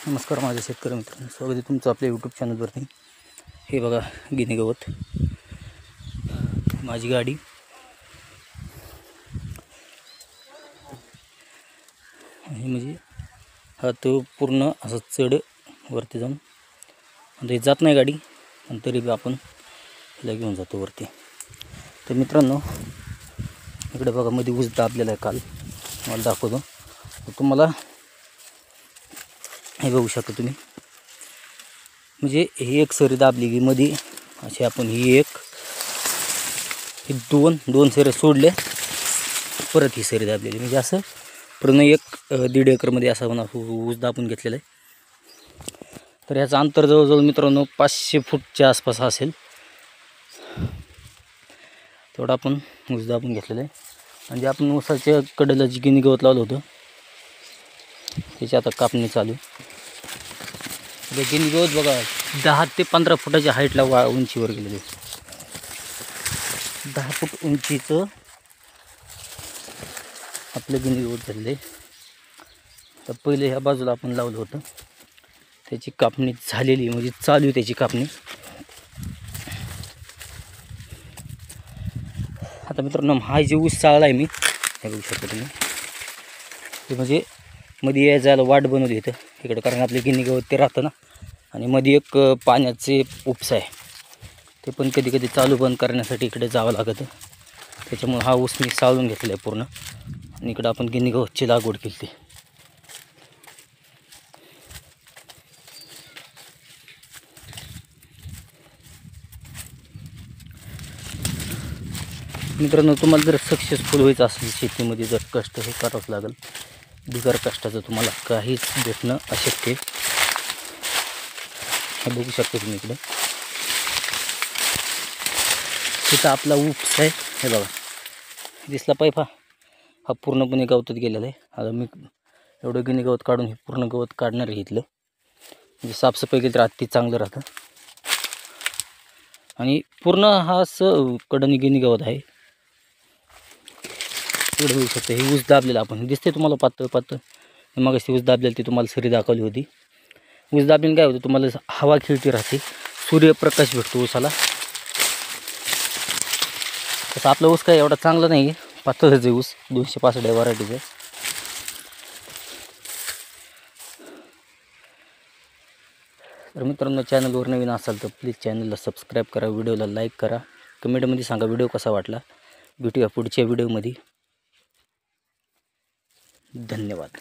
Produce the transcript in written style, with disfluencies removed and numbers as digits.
नमस्कार माझे शेतकरी मित्रांनो, स्वागत आहे तुमचं आपल्या यूट्यूब चॅनलवरती। हे बघा गिनी गवत, माझी गाडी। हे म्हणजे हा तो पूर्ण असं चढ वरती जाऊन आणि जात नाही गाडी, पण तरी बी आपण हिला घेऊन जातो वरती। तर मित्रांनो, इकडे बघा मध्ये ऊस दाबलेला आहे। काल मला दाखवतो तुम्हाला, हे बघू शकता तुम्ही। म्हणजे ही एक सरी दाबली की मध्ये अशी आपण ही दोन सरी सोडले, परत ही सरी दाबलेली, म्हणजे असं पूर्ण 1-1.5 एकरमध्ये असा ऊस दाबून घेतलेला आहे। तर याचं अंतर जवळजवळ मित्रांनो 500 फूटच्या आसपास असेल, तेवढा आपण ऊस दाबून घेतलेला आहे। म्हणजे आपण ऊसाच्या कडेला जी गिनी गवत लावलं होतं त्याची आता कापणी चालू आहे। गिनी गवत बघा 10 ते 15 फुटाच्या हाईटला उंचीवर गेलेले, 10 फूट उंचीचं आपलं गिनी गवत झालेलं आहे। तर पहिले ह्या बाजूला आपण लावलं होतं, त्याची कापणी झालेली, म्हणजे चालू आहे त्याची कापणी। आता मित्रांनो, हा जे ऊस चाळला आहे मी, हे बघू शकता तुम्ही। ते म्हणजे मध्ये या जायला वाट बनवली इथं इकडे, कारण आपले गिनी गवत ते राहतं ना, आणि मध्ये एक पाण्याचे उपसा आहे, ते पण कधी कधी चालू बंद करण्यासाठी इकडे जावं लागतं। त्याच्यामुळे हा ऊस मी चाळून घेतलेला आहे पूर्ण, आणि इकडं आपण गिनी गवतची लागवड केली। मित्रांनो, तुम्हाला जर सक्सेसफुल व्हायचं असेल शेतीमध्ये, जर कष्ट हे करावंच लागेल, बिगर कष्टाचं तुम्हाला काहीच भेटणं अशक्य आहे। हे बघू शकता तुम्ही इकडे, तिथं आपला ऊस आहे, हे बघा दिसला पाईपा, हा पूर्णपणे गवतात गेलेला आहे। आता मी एवढं गिनी गवत काढून हे पूर्ण गवत काढणार आहे इथलं, म्हणजे साफसफाई केली तर अति चांगलं राहतं। आणि पूर्ण हा असं कडनी गिनी गवत आहे, पुढे होऊ शकतं। हे ऊस दाबलेलं आपण दिसते तुम्हाला पातळ पातळ, मग अशी ऊस दाबलेली ती तुम्हाला सरी दाखवली होती। ऊस दाबीन काय होतं, तुम्हाला हवा खेळती राहते, सूर्यप्रकाश भेटतो ऊसाला। तसं आपला ऊस काय एवढा चांगला नाही आहे, पातळच आहे ऊस, 265 व्हरायटीचं। तर मित्रांनो, चॅनलवर नवीन असाल तर प्लीज चॅनलला सबस्क्राईब करा, व्हिडिओला लाईक करा, कमेंटमध्ये सांगा व्हिडिओ कसा वाटला। भेटूया पुढच्या व्हिडिओमध्ये, धन्यवाद।